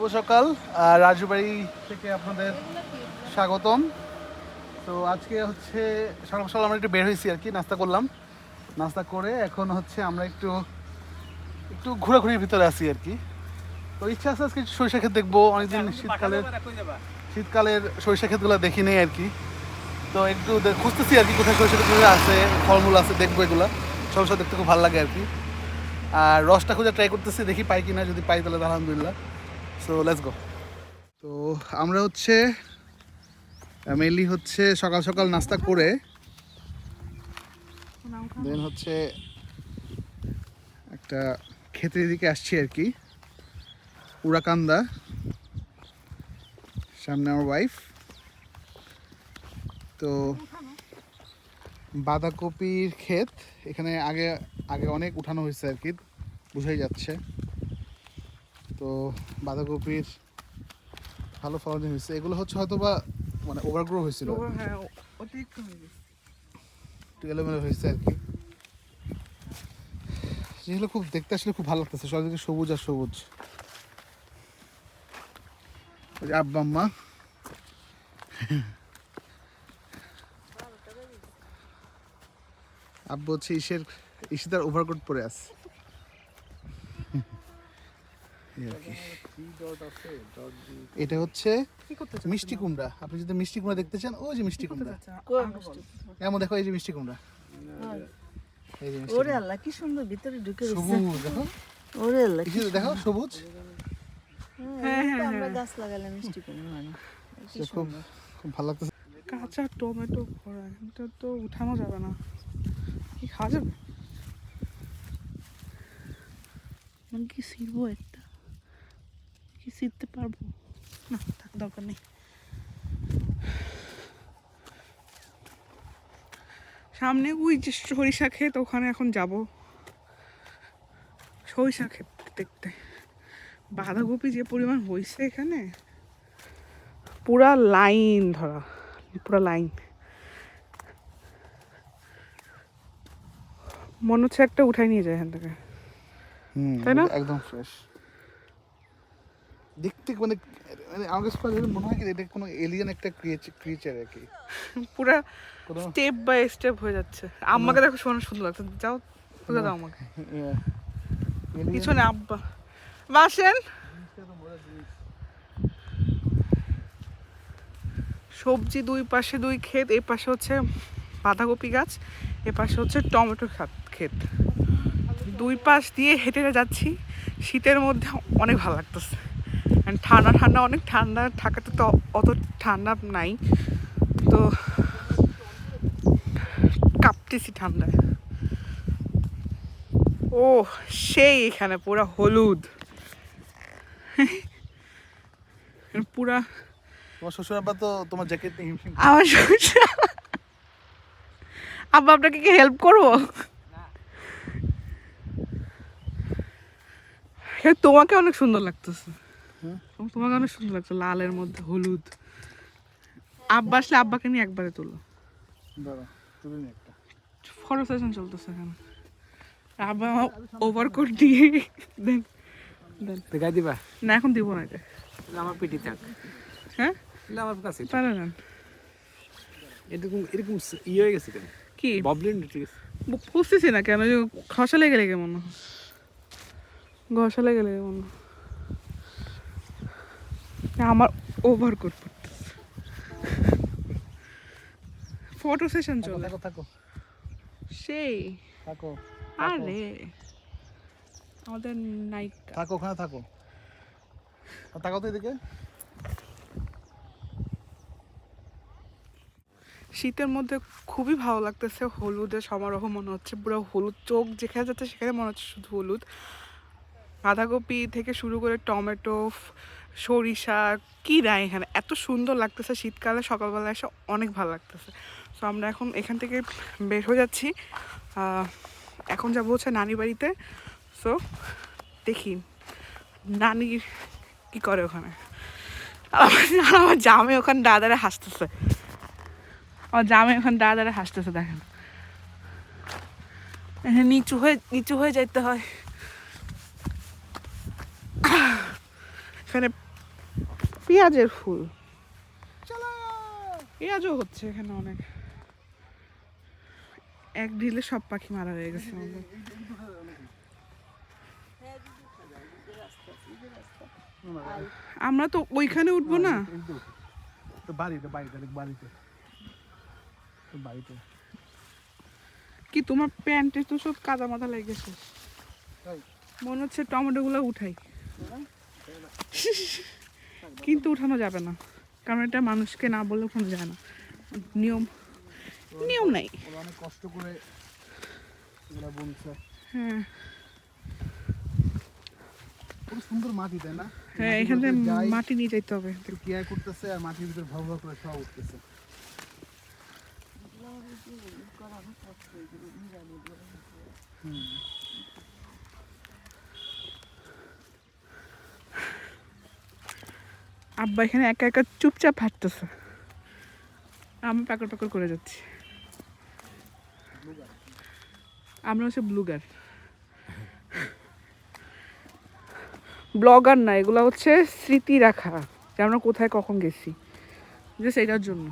শুভ সকাল রাজবাড়ি থেকে আপনাদের স্বাগতম। তো আজকে হচ্ছে সকাল সকাল আমরা একটু বের হয়েছি আর কি, নাস্তা করলাম। নাস্তা করে এখন হচ্ছে আমরা একটু একটু ঘোরাঘুরির ভিতরে আছি আর কি। তো ইচ্ছা আছে আজকে সরিষা ক্ষেত দেখবো, অনেকদিন শীতকালের সরিষা ক্ষেতগুলো দেখি নেই আর কি। তো একটু খুঁজতেছি আর কি কোথায় সরিষা ক্ষেতগুলো আছে, ফলমূল আছে, দেখবো এগুলো সব সব দেখতে খুব ভালো লাগে আর কি। আর রসটা খুঁজে ট্রাই করতেছি, দেখি পাই কিনা, যদি পাই তাহলে আলহামদুলিল্লাহ। So let's go. তো আমরা হচ্ছে মেইনলি হচ্ছে সকাল সকাল নাস্তা করে দেন হচ্ছে একটা ক্ষেতের দিকে আসছি আর কি, উড়াকান্দা। সামনে আমার ওয়াইফ। তো বাঁধাকপির ক্ষেত এখানে আগে আগে অনেক উঠানো হয়েছে আর কি, বুঝাই যাচ্ছে। তো বাঁধাকপির ভালো ফলন হয়েছে, এগুলো হচ্ছে হয়তো বা মানে ওভারগ্রো হয়েছিল, একটু এলোমেলো হয়েছে আর কি। যেগুলো খুব দেখতে আসলে খুব ভালো লাগতেছে, সবদিকে সবুজ আর সবুজ। আব্বা আম্মা আব্বু হচ্ছে ইশিতার ওভারকোট পরে আছে। এটা হচ্ছে মিষ্টি কুমড়া। আপনি যদি মিষ্টি কুমড়া দেখতে চান, ওই যে মিষ্টি কুমড়া, এমন দেখো, এই যে মিষ্টি কুমড়া, এই যে মিষ্টি ওরে আল্লাহ কি সুন্দর ভিতরে ঢুকে গেছে। সবুজ দেখো, ওরে আল্লাহ কি দেখো সবুজ। আমরা গাছ লাগালে মিষ্টি কুমড়া হয় না। কি খুব সুন্দর। খুব ভালো লাগতেছে। কাঁচা টমেটো ভরা, এটা তো উঠানো যাবে না, কি খাওয়া যাবে? আমি কি ছিড়বো একটা, কি ছিড়তে পারবো না, থাক দরকার নেই। সামনে ওই যে সরিষা ক্ষেত, ওখানে এখন যাব সরিষা ক্ষেত দেখতে। বাঁধাকপি যে পরিমাণ হয়েছে এখানে, পুরা লাইন ধরা, পুরা লাইন। মনে হচ্ছে একটা উঠাই নিয়ে যায় এখান থেকে, তাই না? একদম ফ্রেশ দেখতে, মানে মানে আমার কাছে মনে হয় কি এটা কোনো এলিয়েন একটা ক্রিয়েচার আর কি। পুরা স্টেপ বাই স্টেপ হয়ে যাচ্ছে। আম্মাকে দেখো শোনা সুন্দর লাগছে, যাও তুলে দাও আমাকে। পিছনে আব্বা বাসেন। সবজি দুই পাশে দুই ক্ষেত, এই পাশে হচ্ছে বাঁধাকপি গাছ, এ পাশে হচ্ছে টমেটো ক্ষেত। দুই পাশ দিয়ে হেঁটে যাচ্ছি, শীতের মধ্যে অনেক ভালো লাগতেছে। ঠান্ডা ঠান্ডা, অনেক ঠান্ডা, ঢাকাতে তো অত ঠান্ডা নাই, তো কাঁপতেছি ঠান্ডায়। ও সেই এখানে পুরা হলুদ, পুরা। তোমার শ্বশুর আব্বা তো তোমার জ্যাকেট নিয়ে হিমশিম। আমার শ্বশুর আব্বা, আপনাকে কি হেল্প করবো? তোমাকে অনেক সুন্দর লাগতেছে, তোমাকে অনেক সুন্দর লাগছে লালের মধ্যে হলুদ। আব্বা আসলে আব্বাকে নিয়ে একবারে তোলো, ফটো সেশন চলতেছে এখানে। আব্বা ওভারকোট দিয়ে দেন দেন, গায়ে দিবা না এখন দিব না এটা, আমার পিটি থাক। হ্যাঁ আমার কাছে পারে না। এরকম এরকম ইয়ে হয়ে গেছে কেন? কি ববলিন ঠিক আছে, বুঝতেছি না কেন, ঘষা লেগে লেগে মনে হয়, ঘষা লেগে লেগে মনে হয়। আমার ওভারকোট পড়তেছে, ফটো সেশন চলে থাকো সেই। থাকো আরে আমাদের নায়িকা, থাকো ওখানে থাকো, তাকাও তো এদিকে। শীতের মধ্যে খুবই ভালো লাগতেছে, হলুদের সমারোহ মনে হচ্ছে, পুরো হলুদ, চোখ যেখানে যাচ্ছে সেখানে মনে হচ্ছে শুধু হলুদ। বাঁধাকপি থেকে শুরু করে টমেটো, সরিষা, কি নাই এখানে, এত সুন্দর লাগতেছে শীতকালে সকালবেলা এসে, অনেক ভালো লাগতেছে। তো আমরা এখন এখান থেকে বের হয়ে যাচ্ছি, এখন যাবো হচ্ছে নানি বাড়িতে। সো দেখি নানি কি করে ওখানে। আমার জামে ওখানে দাদারা হাসতেছে, আমার জামে ওখানে দাদারা হাসতেছে, দেখেন নিচু হয়ে যাইতে হয়, এখানে পেঁয়াজের ফুল, পেঁয়াজও হচ্ছে এখানে অনেক। এক ঢিলে সব পাখি মারা হয়ে গেছে আমাদের। আমরা তো ওইখানে উঠবো না। তো বাড়িতে বাড়িতে বাড়িতে বাড়িতে কি তোমার প্যান্টে তো সব কাদা মাথা লেগেছে, তাই? মনে হচ্ছে টমেটোগুলো উঠাই, কিন্তু উঠানো যাবে না, কারণ এটা মানুষকে না বললে উঠানো যায় না, নিয়ম নিয়ম নাই। ওরা অনেক কষ্ট করে এগুলা বুনছে। হ্যাঁ খুব সুন্দর মাটি, তাই না? হ্যাঁ, এখানে মাটি নিয়ে যাইতে হবে। কেয়ার করতেছে আর মাটির ভিতর ভাব ভাব করে সব উঠতেছে। আব্বা এখানে একা একা চুপচাপ হাঁটতেছে, আমি পাকড় পাকড় করে যাচ্ছি। আমরা হচ্ছে ব্লগার, ব্লগার না, এগুলো হচ্ছে স্মৃতি রাখা যে আমরা কোথায় কখন গেছি, জাস্ট এটার জন্য।